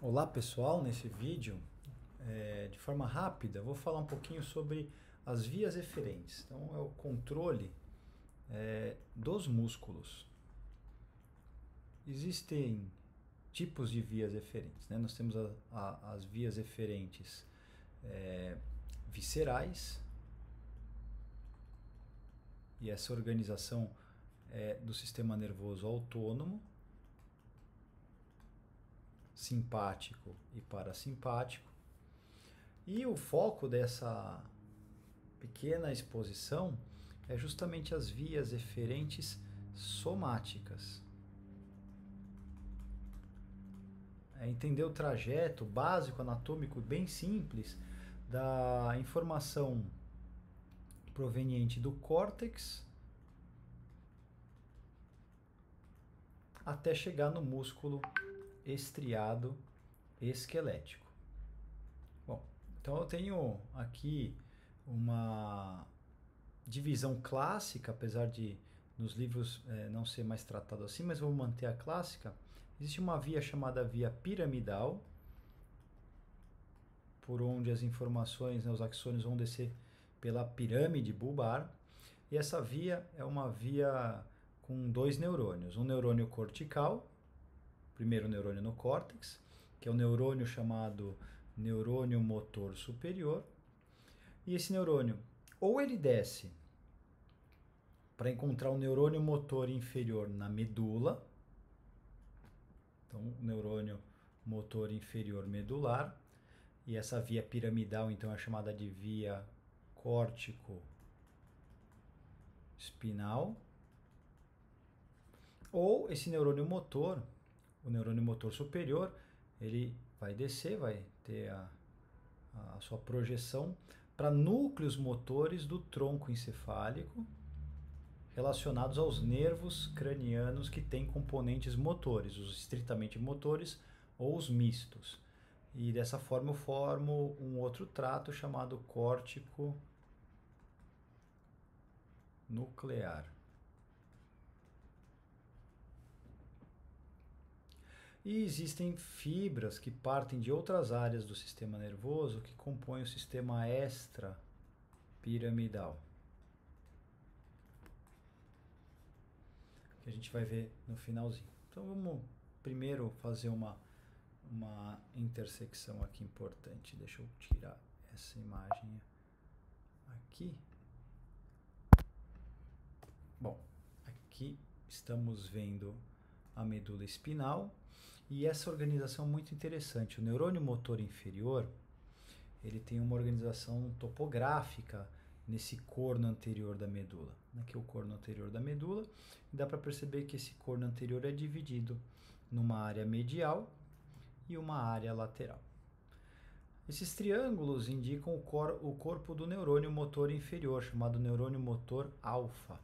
Olá pessoal, nesse vídeo, de forma rápida, vou falar um pouquinho sobre as vias eferentes. Então, é o controle dos músculos. Existem tipos de vias eferentes, né? Nós temos as vias eferentes viscerais, e essa organização do sistema nervoso autônomo, simpático e parasimpático. E o foco dessa pequena exposição é justamente as vias eferentes somáticas. É entender o trajeto básico, anatômico, bem simples, da informação proveniente do córtex até chegar no músculo estriado esquelético. Bom, então eu tenho aqui uma divisão clássica, apesar de nos livros não ser mais tratado assim, mas vou manter a clássica. Existe uma via chamada via piramidal, por onde as informações, os axônios vão descer pela pirâmide bulbar, e essa via é uma via com dois neurônios, um neurônio cortical, primeiro neurônio no córtex, que é o neurônio chamado neurônio motor superior, e esse neurônio ou ele desce para encontrar o neurônio motor inferior na medula, então o neurônio motor inferior medular, e essa via piramidal então é chamada de via córtico-espinal, ou esse neurônio motor, o neurônio motor superior, ele vai descer, vai ter a sua projeção para núcleos motores do tronco encefálico relacionados aos nervos cranianos que têm componentes motores, os estritamente motores ou os mistos. E dessa forma eu formo um outro trato chamado córtico nuclear. E existem fibras que partem de outras áreas do sistema nervoso que compõem o sistema extrapiramidal, que a gente vai ver no finalzinho. Então vamos primeiro fazer uma intersecção aqui importante. Deixa eu tirar essa imagem aqui. Bom, aqui estamos vendo a medula espinal e essa organização é muito interessante. O neurônio motor inferior, ele tem uma organização topográfica nesse corno anterior da medula. Aqui é o corno anterior da medula, e dá para perceber que esse corno anterior é dividido numa área medial e uma área lateral. Esses triângulos indicam o corpo do neurônio motor inferior, chamado neurônio motor alfa.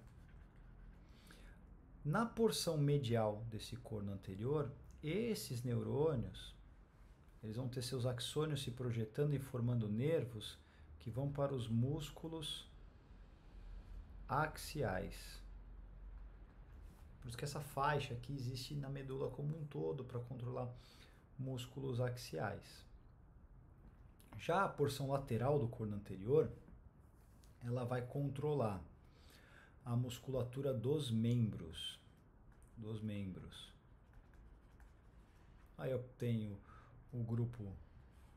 Na porção medial desse corno anterior, esses neurônios, eles vão ter seus axônios se projetando e formando nervos que vão para os músculos axiais. Por isso que essa faixa aqui existe na medula como um todo para controlar músculos axiais. Já a porção lateral do corno anterior, ela vai controlar a musculatura dos membros. Aí eu tenho o grupo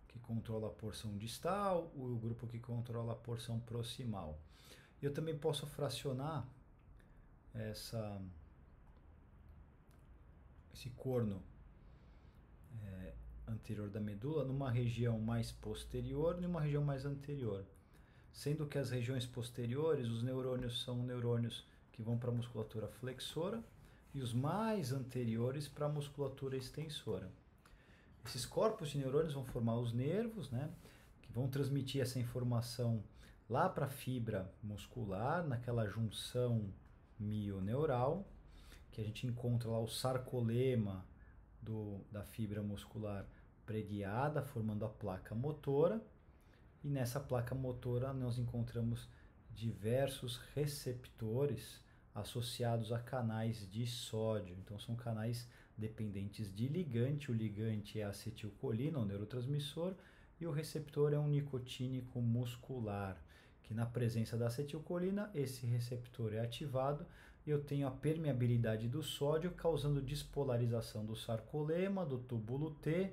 que controla a porção distal, o grupo que controla a porção proximal. Eu também posso fracionar esse corno anterior da medula numa região mais posterior e numa região mais anterior. Sendo que as regiões posteriores, os neurônios são neurônios que vão para a musculatura flexora e os mais anteriores para a musculatura extensora. Esses corpos de neurônios vão formar os nervos, né, que vão transmitir essa informação lá para a fibra muscular, naquela junção mioneural, que a gente encontra lá o sarcolema da fibra muscular preguiada, formando a placa motora. E nessa placa motora nós encontramos diversos receptores associados a canais de sódio. Então são canais dependentes de ligante. O ligante é a acetilcolina, o neurotransmissor, e o receptor é um nicotínico muscular, que na presença da acetilcolina, esse receptor é ativado e eu tenho a permeabilidade do sódio, causando despolarização do sarcolema, do túbulo T,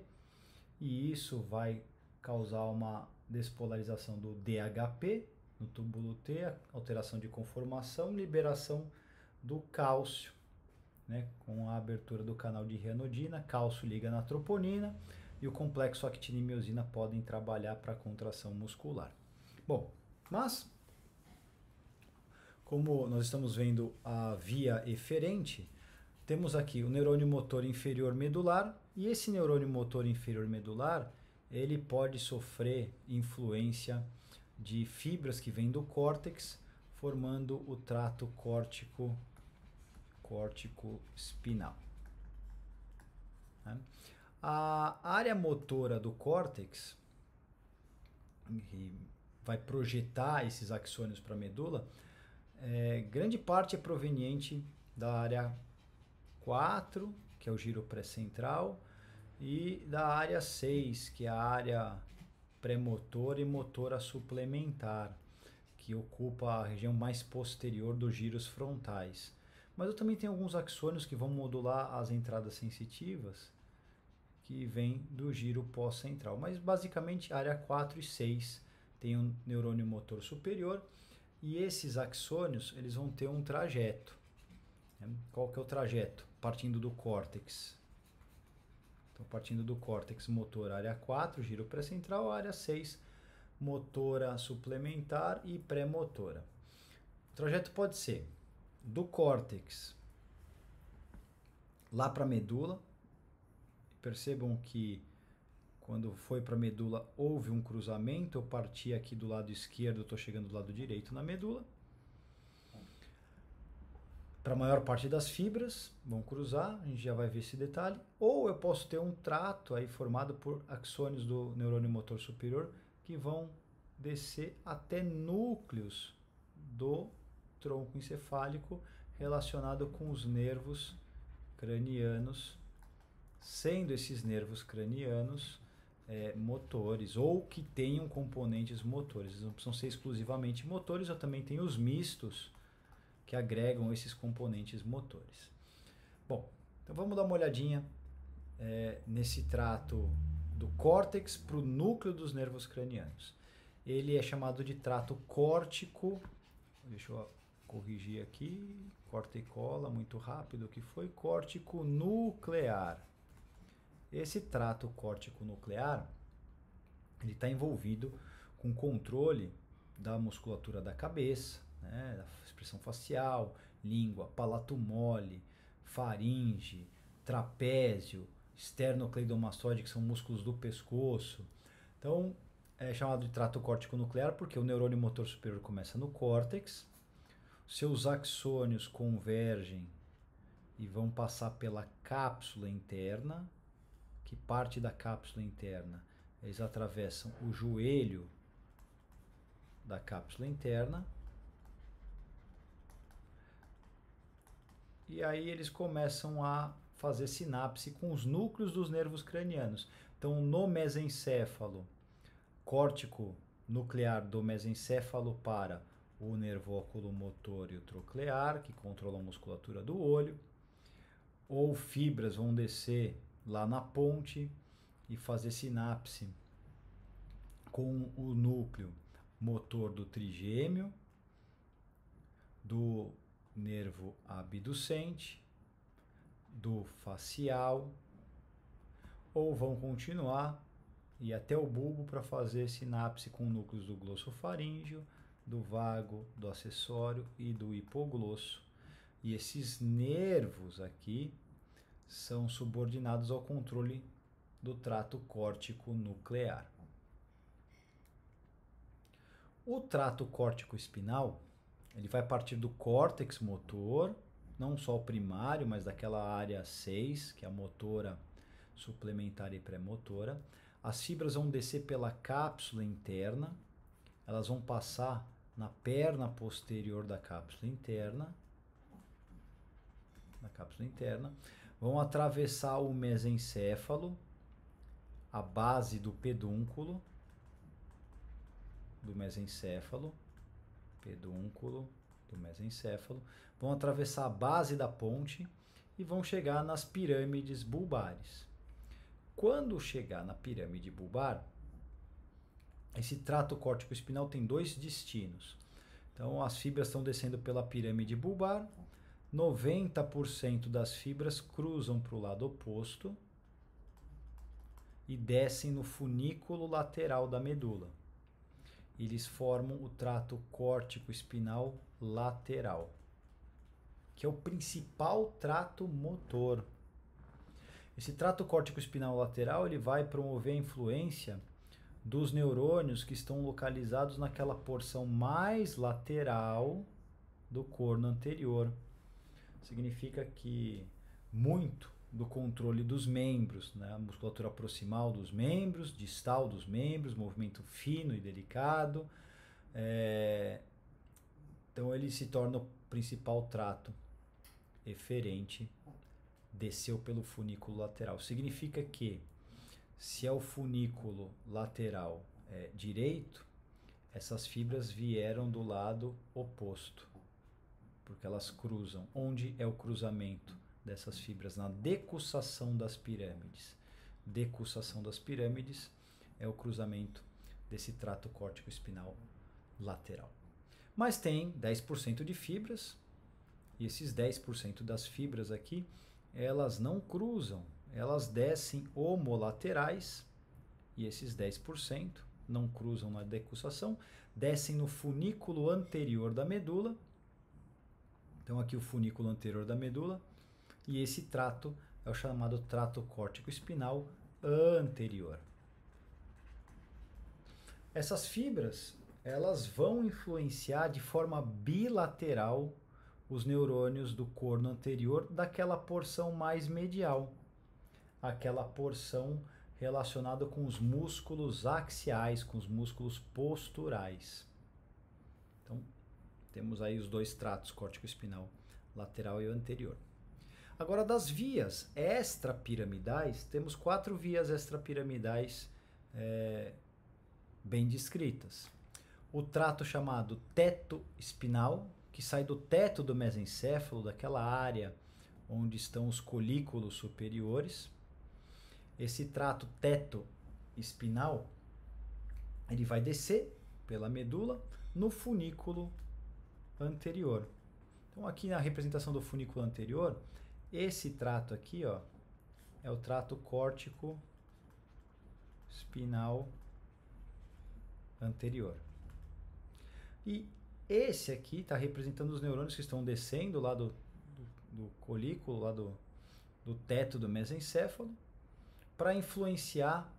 e isso vai causar uma despolarização do DHP, no túbulo T, alteração de conformação, liberação do cálcio, né, com a abertura do canal de reanodina, cálcio liga na troponina e o complexo actina e miosina podem trabalhar para a contração muscular. Bom, mas como nós estamos vendo a via eferente, temos aqui o neurônio motor inferior medular, e esse neurônio motor inferior medular, ele pode sofrer influência de fibras que vêm do córtex, formando o trato córtico-espinal. A área motora do córtex, que vai projetar esses axônios para a medula, grande parte é proveniente da área 4, que é o giro pré-central, e da área 6, que é a área pré-motora e motora suplementar, que ocupa a região mais posterior dos giros frontais. Mas eu também tenho alguns axônios que vão modular as entradas sensitivas, que vêm do giro pós-central. Mas basicamente área 4 e 6 tem um neurônio motor superior, e esses axônios eles vão ter um trajeto. Qual que é o trajeto? Partindo do córtex. Então, partindo do córtex motor, área 4, giro pré-central, área 6, motora suplementar e pré-motora. O trajeto pode ser do córtex lá para a medula. Percebam que quando foi para a medula houve um cruzamento, eu parti aqui do lado esquerdo, estou chegando do lado direito na medula. Para a maior parte das fibras, vão cruzar, a gente já vai ver esse detalhe. Ou eu posso ter um trato aí formado por axônios do neurônio motor superior que vão descer até núcleos do tronco encefálico relacionado com os nervos cranianos, sendo esses nervos cranianos motores, ou que tenham componentes motores. Eles não precisam ser exclusivamente motores, eu também tenho os mistos, que agregam esses componentes motores. Bom, então vamos dar uma olhadinha nesse trato do córtex para o núcleo dos nervos cranianos. Ele é chamado de trato córtico, deixa eu corrigir aqui, corta e cola, muito rápido, que foi córtico nuclear. Esse trato córtico nuclear, ele está envolvido com controle da musculatura da cabeça, né, da expressão facial, língua, palato mole, faringe, trapézio, esternocleidomastoide, que são músculos do pescoço. Então, é chamado de trato córtico nuclear porque o neurônio motor superior começa no córtex, seus axônios convergem e vão passar pela cápsula interna, que parte da cápsula interna, eles atravessam o joelho da cápsula interna, e aí eles começam a fazer sinapse com os núcleos dos nervos cranianos. Então, no mesencéfalo, córtico nuclear do mesencéfalo para o nervo oculomotor e o troclear, que controlam a musculatura do olho, ou fibras vão descer lá na ponte e fazer sinapse com o núcleo motor do trigêmeo, do nervo abducente, do facial, ou vão continuar e até o bulbo para fazer sinapse com núcleos do glossofaríngeo, do vago, do acessório e do hipoglosso. E esses nervos aqui são subordinados ao controle do trato córtico nuclear. O trato córtico espinal, ele vai partir do córtex motor, não só o primário, mas daquela área 6, que é a motora suplementar e pré-motora. As fibras vão descer pela cápsula interna, elas vão passar na perna posterior da cápsula interna, vão atravessar o mesencéfalo, a base do pedúnculo, pedúnculo do mesencéfalo, vão atravessar a base da ponte e vão chegar nas pirâmides bulbares. Quando chegar na pirâmide bulbar, esse trato córtico espinal tem dois destinos. Então, as fibras estão descendo pela pirâmide bulbar, 90% das fibras cruzam para o lado oposto e descem no funículo lateral da medula. Eles formam o trato córtico espinal lateral, que é o principal trato motor. Esse trato córtico espinal lateral ele vai promover a influência dos neurônios que estão localizados naquela porção mais lateral do corno anterior. Significa que muito do controle dos membros, né, a musculatura proximal dos membros, distal dos membros, movimento fino e delicado, então ele se torna o principal trato eferente, desceu pelo funículo lateral. Significa que se é o funículo lateral direito, essas fibras vieram do lado oposto, porque elas cruzam. Onde é o cruzamento dessas fibras? Na decussação das pirâmides. Decussação das pirâmides é o cruzamento desse trato córtico espinal lateral. Mas tem 10% de fibras, e esses 10% das fibras aqui, elas não cruzam, elas descem homolaterais, e esses 10% não cruzam na decussação, descem no funículo anterior da medula. Então aqui o funículo anterior da medula, e esse trato é o chamado trato córtico espinal anterior. Essas fibras, elas vão influenciar de forma bilateral os neurônios do corno anterior daquela porção mais medial, aquela porção relacionada com os músculos axiais, com os músculos posturais. Então, temos aí os dois tratos córtico-espinal, lateral e anterior. Agora, das vias extrapiramidais, temos 4 vias extrapiramidais bem descritas. O trato chamado teto espinal, que sai do teto do mesencéfalo, daquela área onde estão os colículos superiores. Esse trato teto espinal, ele vai descer pela medula no funículo anterior. Então aqui na representação do funículo anterior, esse trato aqui, ó, é o trato córtico espinal anterior. E esse aqui está representando os neurônios que estão descendo lá do colículo, lá do teto do mesencéfalo, para influenciar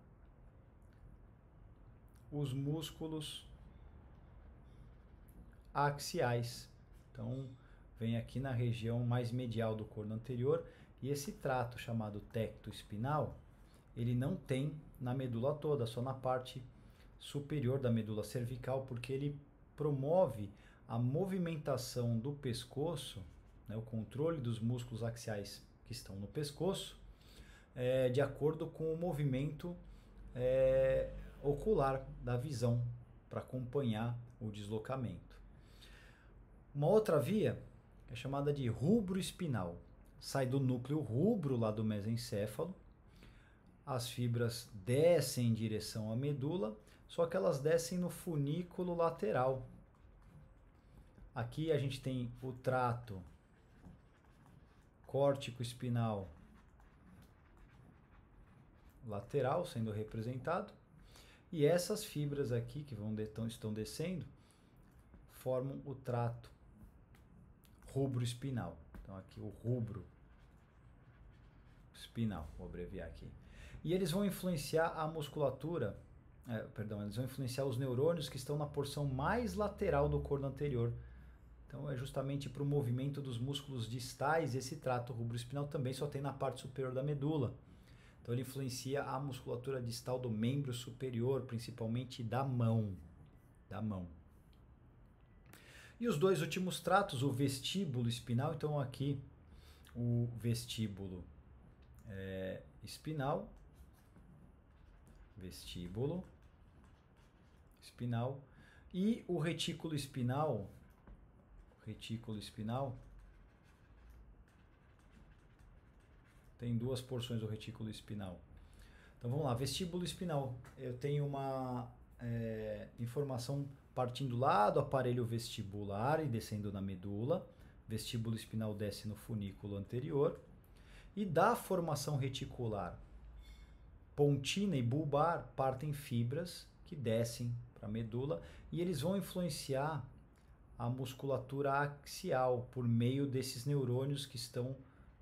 os músculos axiais. Então, vem aqui na região mais medial do corno anterior, e esse trato chamado tecto espinal, ele não tem na medula toda, só na parte superior da medula cervical, porque ele promove a movimentação do pescoço, né, o controle dos músculos axiais que estão no pescoço, de acordo com o movimento ocular da visão, para acompanhar o deslocamento. Uma outra via é chamada de rubro espinal. Sai do núcleo rubro lá do mesencéfalo, as fibras descem em direção à medula, só que elas descem no funículo lateral. Aqui a gente tem o trato córtico espinal lateral sendo representado, e essas fibras aqui que estão descendo formam o trato rubro espinal. Então aqui o rubro espinal, vou abreviar aqui. E eles vão influenciar a musculatura, eles vão influenciar os neurônios que estão na porção mais lateral do corno anterior. Então é justamente para o movimento dos músculos distais, esse trato rubro espinal também só tem na parte superior da medula. Então ele influencia a musculatura distal do membro superior, principalmente da mão. E os dois últimos tratos, o vestíbulo espinal, então aqui o vestíbulo espinal, vestíbulo, espinal, e o retículo espinal tem duas porções do retículo espinal. Então vamos lá, vestíbulo espinal. Eu tenho uma informação partindo lá do aparelho vestibular e descendo na medula. Vestíbulo espinal desce no funículo anterior. E da formação reticular pontina e bulbar partem fibras que descem para a medula e eles vão influenciar a musculatura axial por meio desses neurônios que estão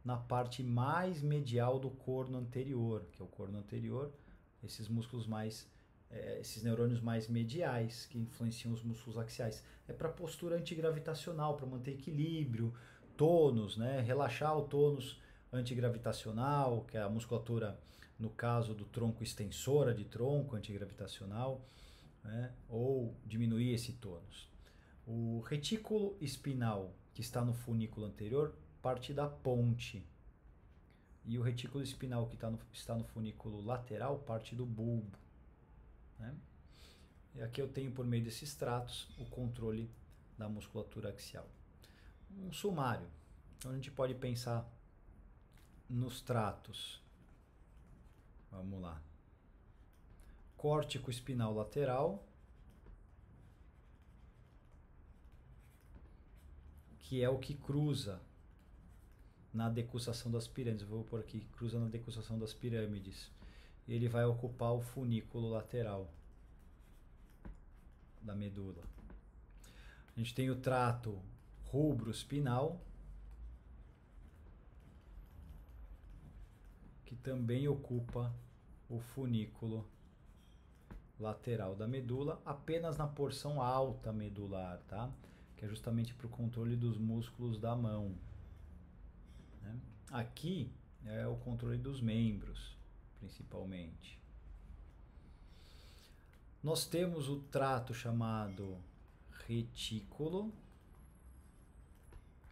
na parte mais medial do corno anterior, que é o corno anterior, esses músculos mais, esses neurônios mais mediais que influenciam os músculos axiais. É para postura antigravitacional, para manter equilíbrio, tônus, né? Relaxar o tônus antigravitacional, que é a musculatura, no caso do tronco extensora de tronco antigravitacional, né? Ou diminuir esse tônus. O retículo espinal, que está no funículo anterior, parte da ponte. E o retículo espinal, que está no funículo lateral, parte do bulbo, né? E aqui eu tenho, por meio desses tratos, o controle da musculatura axial. Um sumário. Então a gente pode pensar nos tratos. Vamos lá. Córtico espinal lateral, que é o que cruza na decussação das pirâmides. Eu vou por aqui, cruza na decussação das pirâmides. Ele vai ocupar o funículo lateral da medula. A gente tem o trato rubroespinal, que também ocupa o funículo lateral da medula, apenas na porção alta medular, tá? Que é justamente para o controle dos músculos da mão, né? Aqui é o controle dos membros, principalmente. Nós temos o trato chamado retículo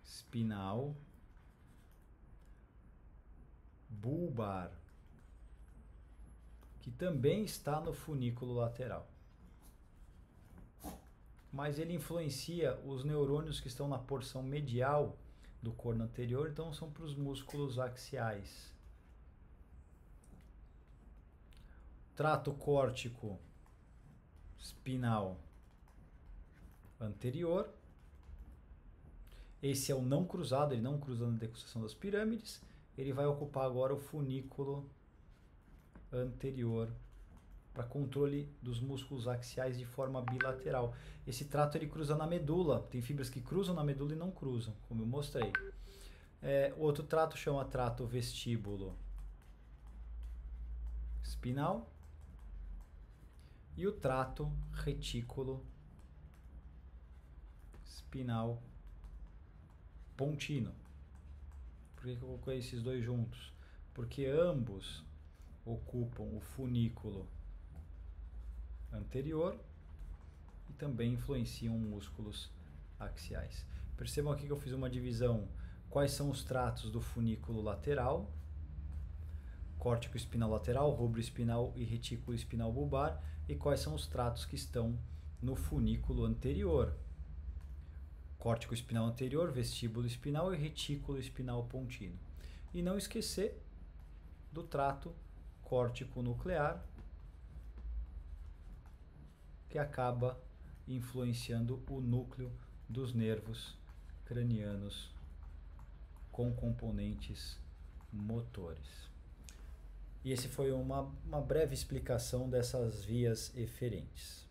espinal bulbar, que também está no funículo lateral. Mas ele influencia os neurônios que estão na porção medial do corno anterior, então são para os músculos axiais. Trato córtico espinal anterior. Esse é o não cruzado, ele não cruza na decussação das pirâmides. Ele vai ocupar agora o funículo anterior para controle dos músculos axiais de forma bilateral. Esse trato ele cruza na medula. Tem fibras que cruzam na medula e não cruzam, como eu mostrei. Outro trato chama trato vestíbulo espinal. E o trato retículo espinal pontino. Por que eu coloquei esses dois juntos? Porque ambos ocupam o funículo anterior e também influenciam músculos axiais. Percebam aqui que eu fiz uma divisão. Quais são os tratos do funículo lateral? Córtico espinal lateral, rubro espinal e retículo espinal bulbar. E quais são os tratos que estão no funículo anterior? Córtico espinal anterior, vestíbulo espinal e retículo espinal pontino. E não esquecer do trato córtico nuclear, que acaba influenciando o núcleo dos nervos cranianos com componentes motores. E esse foi uma breve explicação dessas vias eferentes.